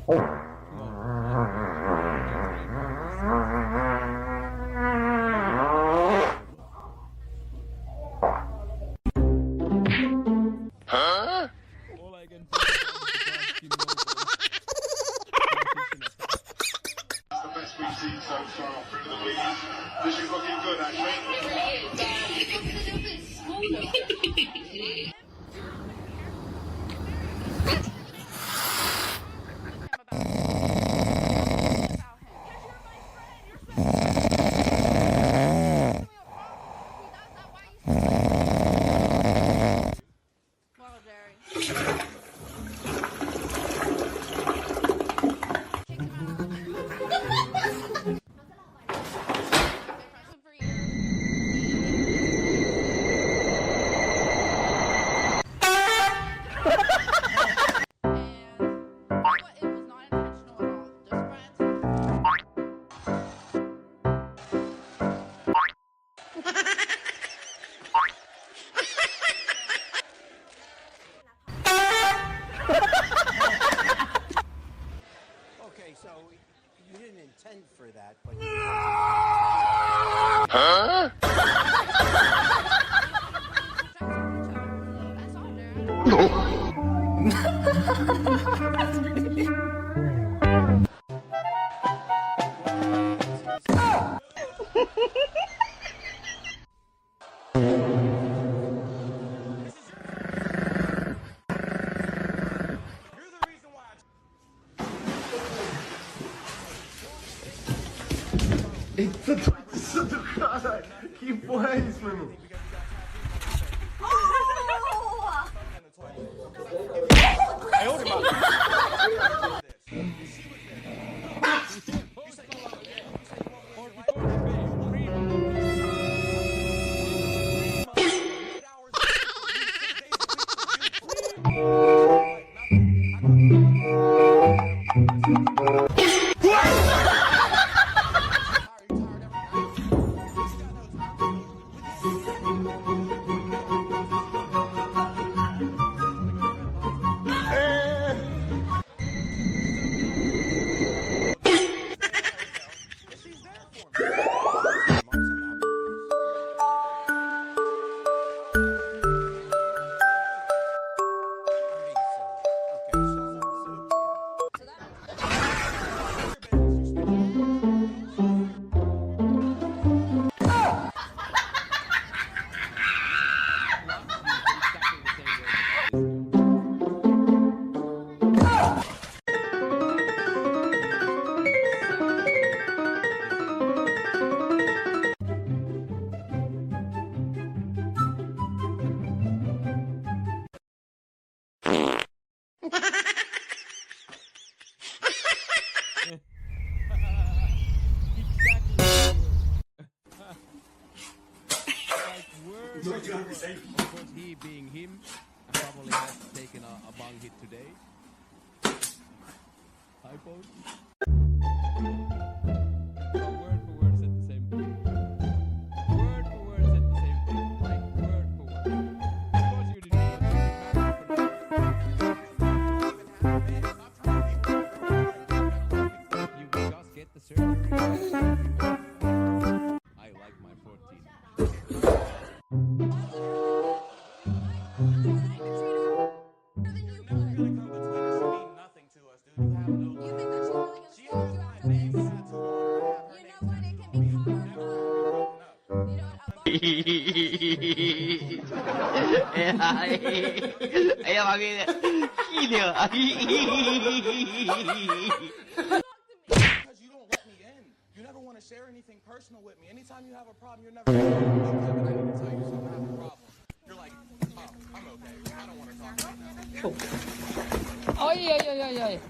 All I can think That's the best we've seen so far through the week. This is looking good, actually. Okay, so you didn't intend for that, but... Huh? Eita, doido do cara! Que porra é isso, meu irmão? Of course, he being him, probably has taken a bang hit today. Typos. Word for word said the same thing. Word for word said the same thing. Like word for word. Of course you didn't. You just get the surgery. I like my 14. Ella va bien. Because you don't let me in. You never want to share anything personal with me. Anytime you have a problem, you're never like, okay, but I need to tell you something. I have a problem. You're like, oh, I'm okay. I don't want to talk right now. Oi, oi, oi, oi, oi.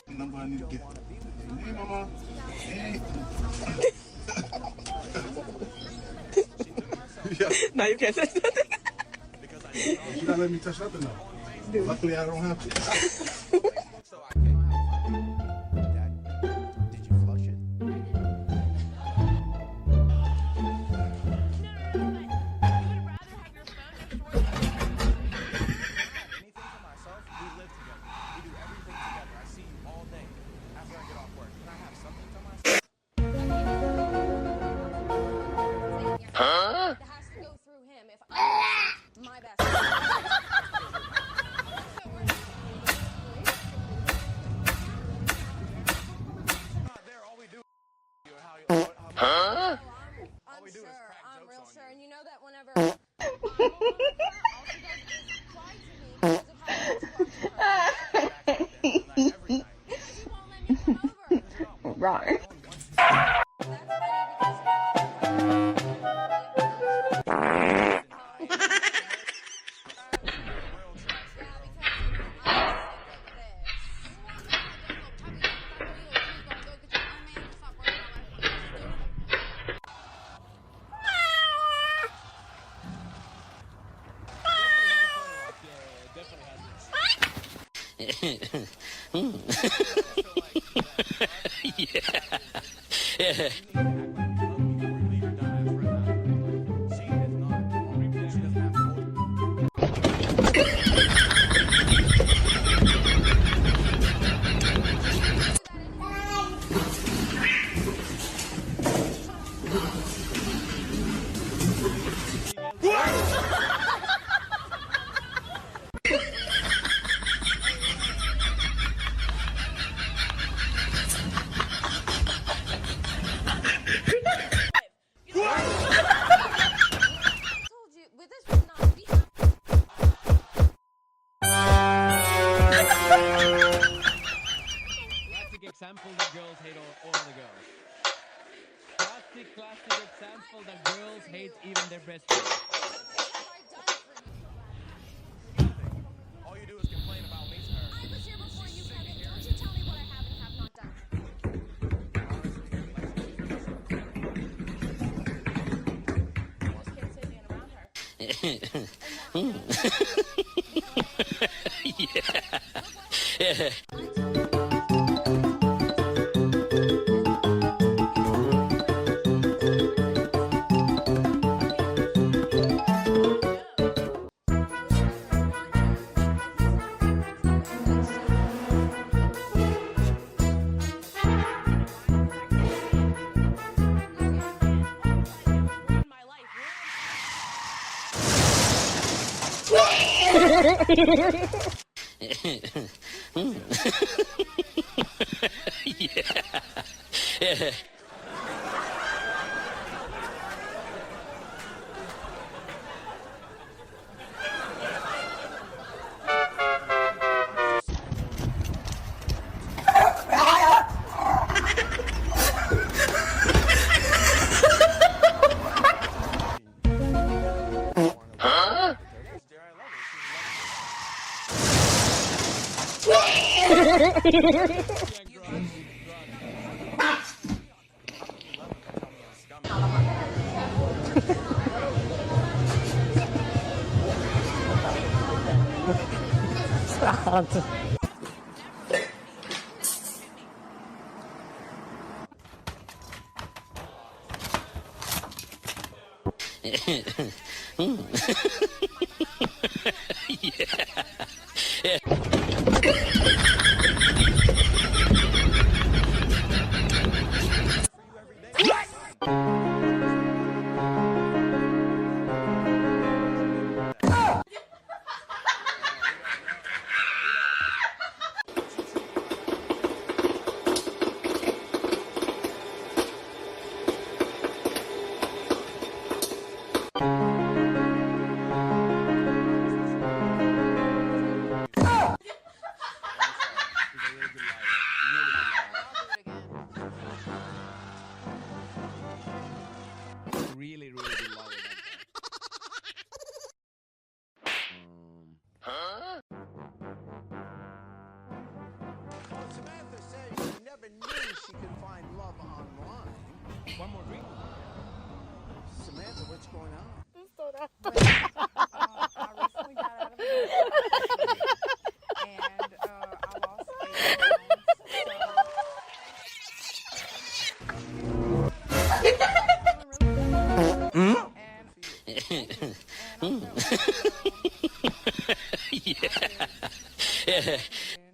Number I need to get. Hey, mama. Hey. Now you can't say nothing. You gotta let me touch nothing though. Luckily, I don't have to. So I cannot have Dad, did you flush it? Right. Classic example that girls hate all the girls. Classic example that girls hate even their best friends. All you do is complain about me to her. I was here before you, Kevin. Don't you tell me what I have and have not done. Just can't say being around her. Really good liar. Well, Samantha says she never knew she could find love online. One more drink. Samantha, what's going on? I recently got out of a relationship and I lost 8 pounds.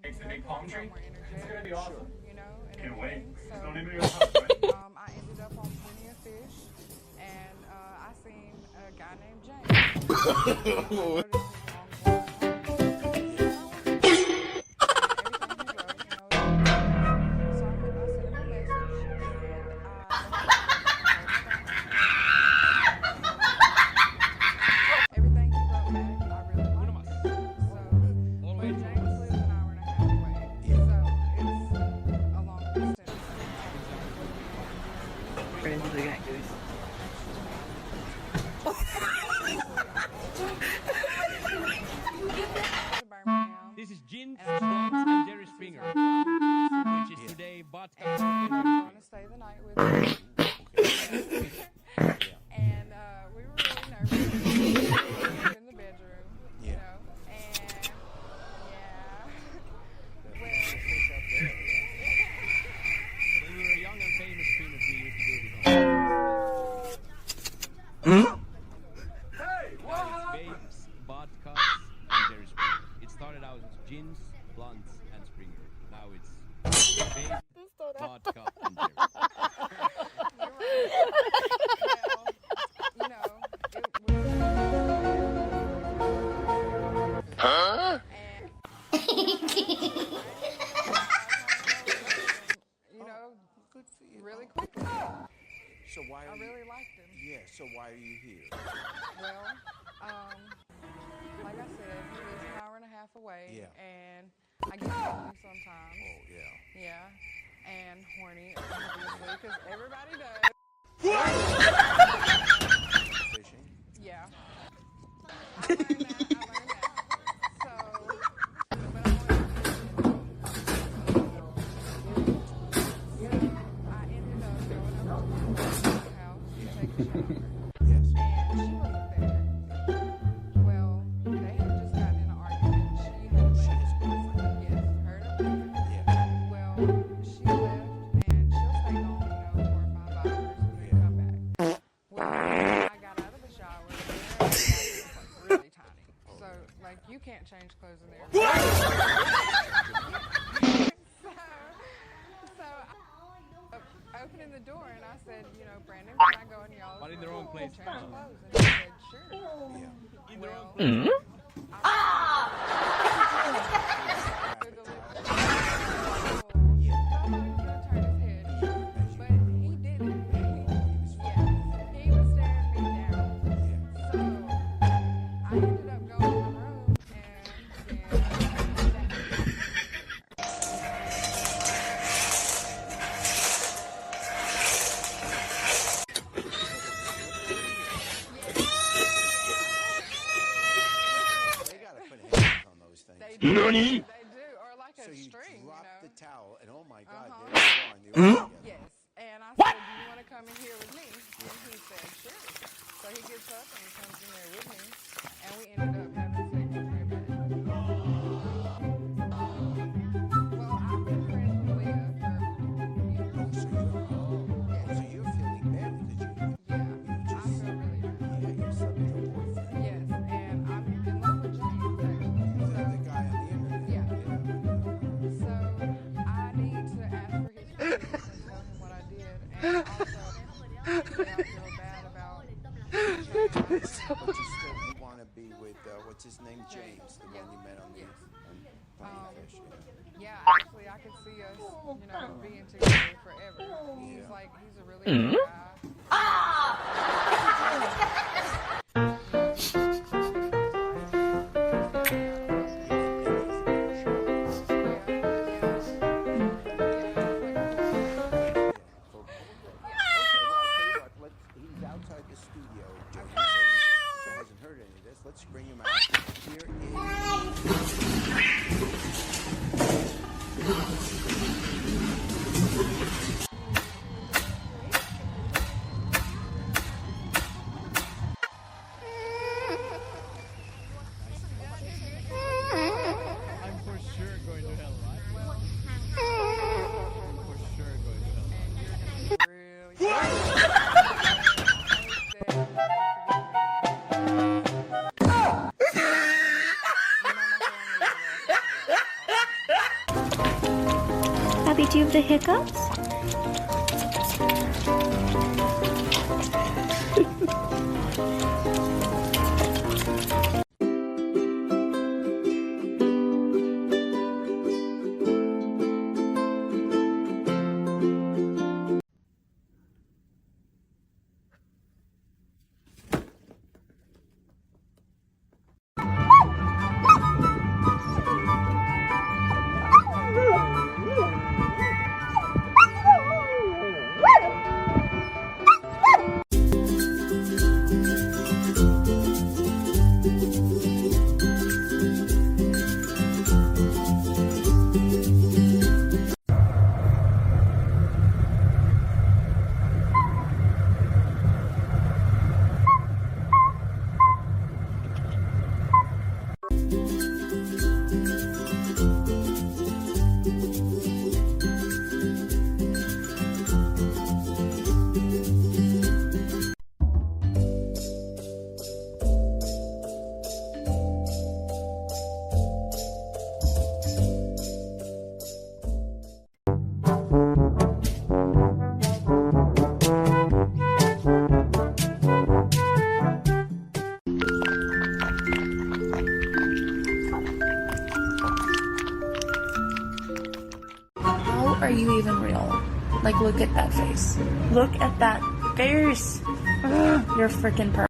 Makes a big palm tree. It's gonna be awesome. You know, and Can't wait. everything. So, Don't even go right? I ended up on Plenty of Fish, and I seen a guy named James. Everything Babes, vodkas, and Jerry Springer. It started out as gins, blunts, and Springer. Now it's babe, vodka, and Jerry. You know, Huh? you know, Good for you. really quickly. So why I are really liked him. Yeah, so why are you here? Well, like I said, he lives an hour and a half away. Yeah. And I get lonely sometimes. Oh, yeah. Yeah. And horny, obviously, because everybody does. Fishing? Yeah. I learned that. So, but I wanted to I ended up going up to my house to take a shower. Yes. And she wasn't there. Well, they had just gotten in an argument. She had left. His boyfriend? Yes, her and her boyfriend. Yeah. Well, she left, and she'll stay home, 4 or 5 hours, and then come back. Well, I got out of the shower, and the was really tiny. So, like, you can't change clothes in there. So I opening the door, and I said, Brandon, can I go in y'all's But in the wrong place. change clothes? And he said, sure. Yeah. In the wrong Well, place. They gotta put hands on those things. They do, or like So a you string, drop you know. the towel, and oh my God, Uh-huh. they're gone. They're all together. Yes, and I said, do you want to come in here with me? And he said, sure. So he gets up and he comes in there with me, and we ended up having sex in their bed. Well, I've been friends with Leah for years. Oh, so you're feeling bad because Yeah, you I just feel really bad. you slept with your boyfriend. Yes, and I'm in love with James, actually. The guy on the internet. Yeah. So I need to ask for his forgiveness and tell him what I did, and also I feel bad about But you still you want to be with what's his name, James, the one you met on the Yes. on Plenty of Fish. Yeah, actually, I could see us, being together forever. He's a really good guy. He's outside the studio, James, and he hasn't heard any of this. Let's bring him out. Here I'm for sure going to hell, right? I'm for sure going to hell. Happy to have the hiccups? look at that face. Look at that face. Ugh, you're freaking perfect.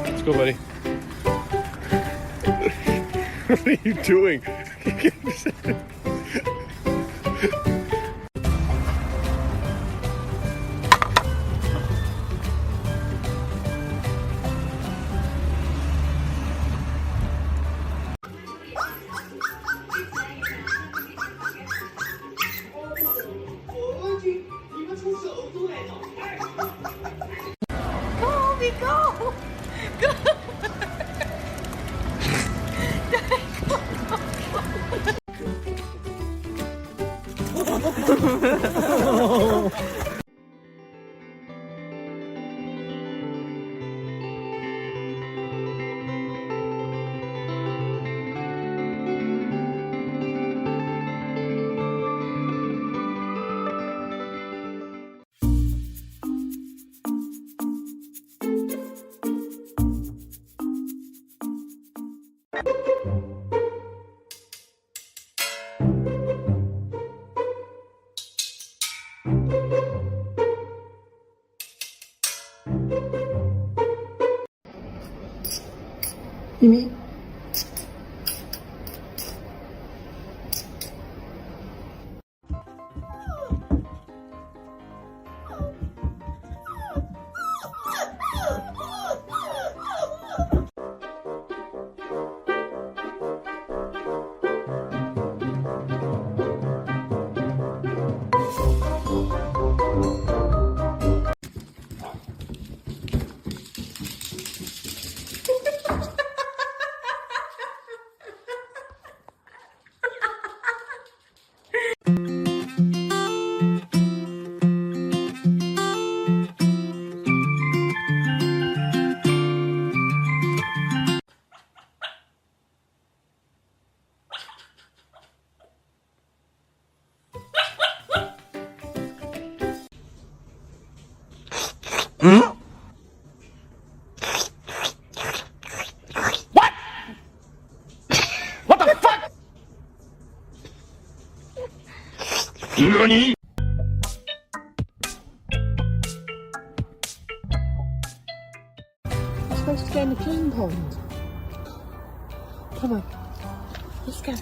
Let's go, buddy. What are you doing? Go! Go! You mean? NANI?! We're supposed to go in the peeing pond. Come on. Let's go.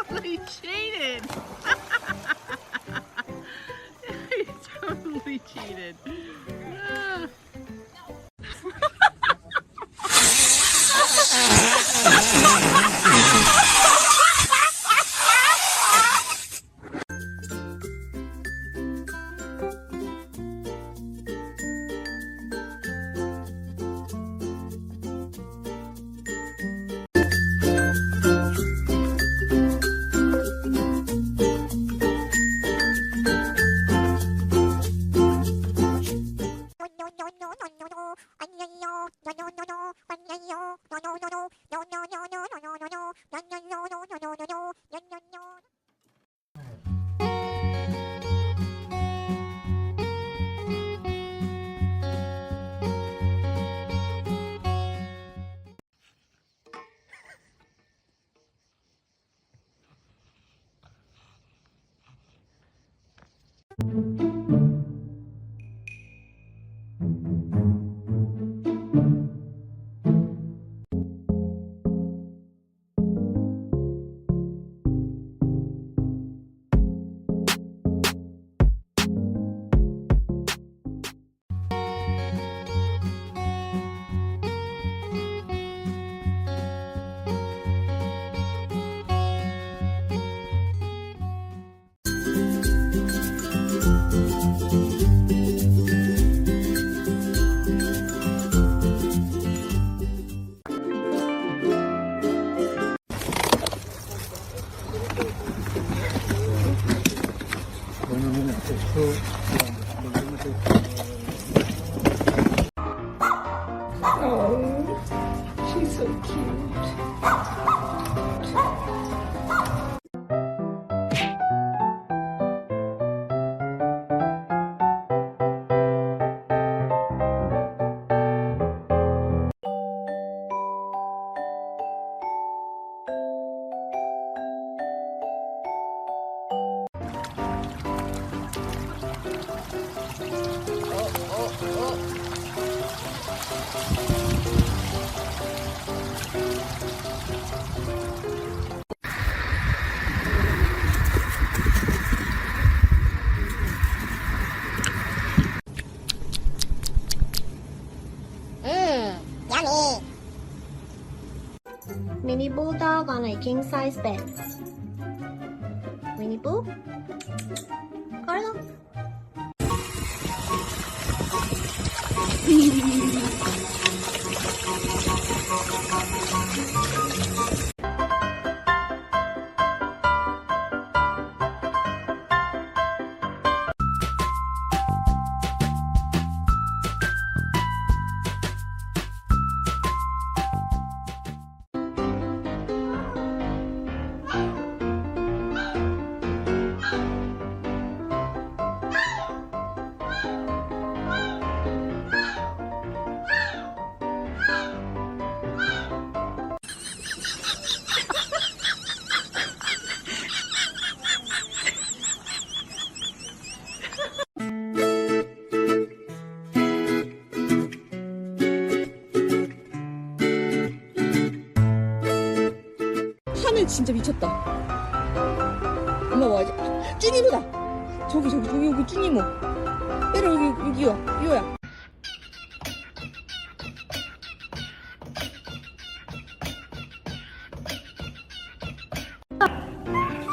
Totally cheated. He totally cheated. Oh, she's so cute. Yummy. Mini bulldog on a king size bed. Winnie Pooh? Carlo? 쭈네 진짜 미쳤다. 엄마 뭐하지? 쭈니모다. 저기 여기 쭈니모. 얘라 여기 이거야.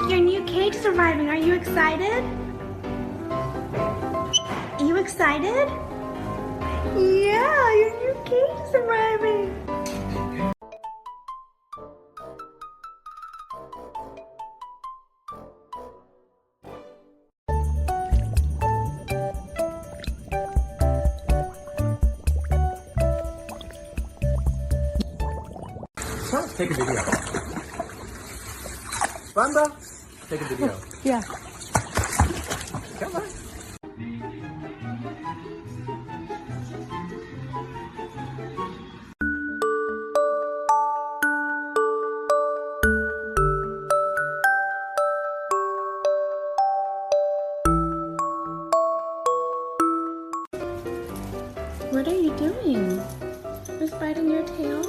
Your new cage is arriving. Are you excited? Are you excited? Yeah, your new cage is arriving. Take a video. Wanda, take a video. Yeah. Come on. What are you doing? Just biting your tail?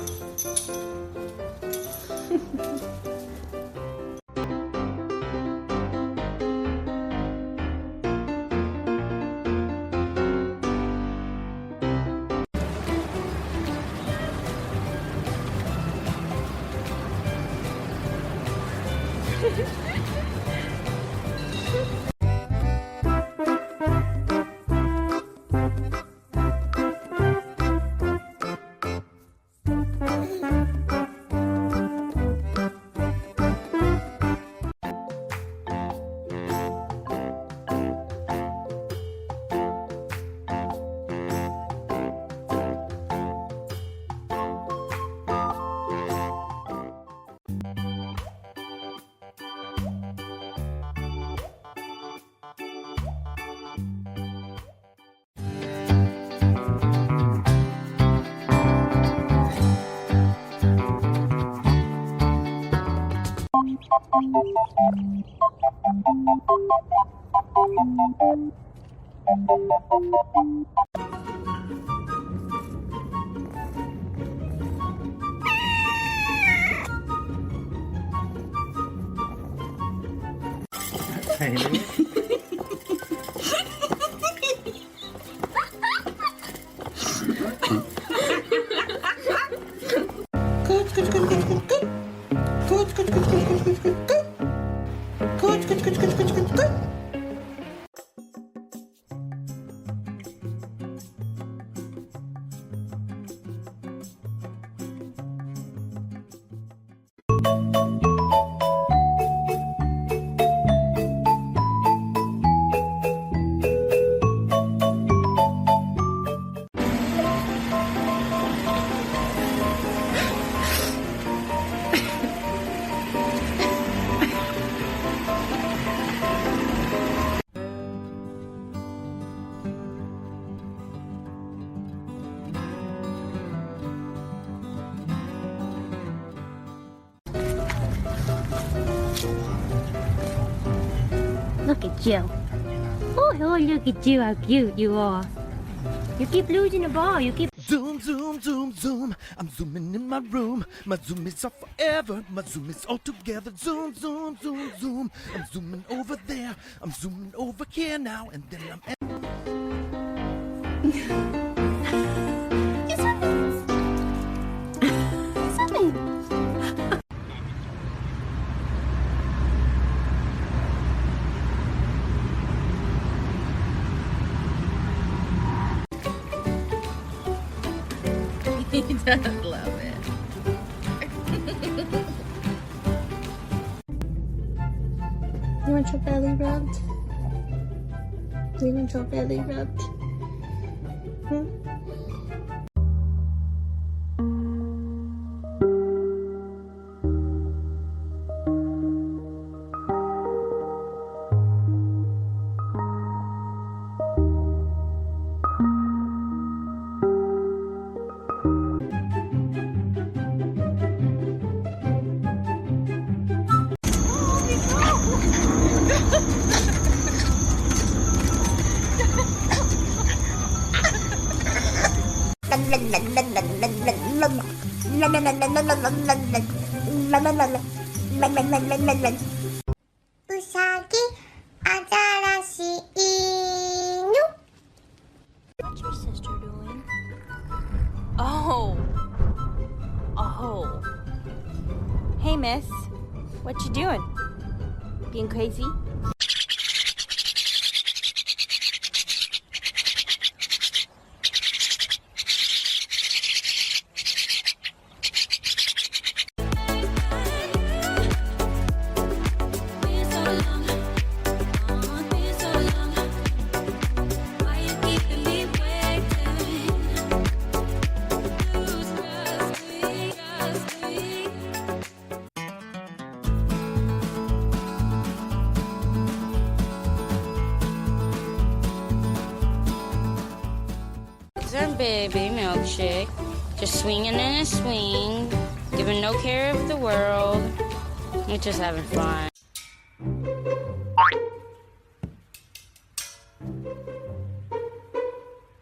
Look at you. Oh, look at you, how cute you are. You keep losing the ball. You keep... Zoom, zoom, zoom, zoom. I'm zooming in my room. My zoom is off forever. My zoom is all together. Zoom, zoom, zoom, zoom. I'm zooming over there. I'm zooming over here now. And then I'm... He does love it. You want your belly rubbed? You want your belly rubbed? Hmm? 우사기 아자라시 이뉴. What's your sister doing? Oh. Hey, miss. What you doing? Being crazy? It's our baby milkshake, just swinging in a swing, giving no care of the world. We're just having fun.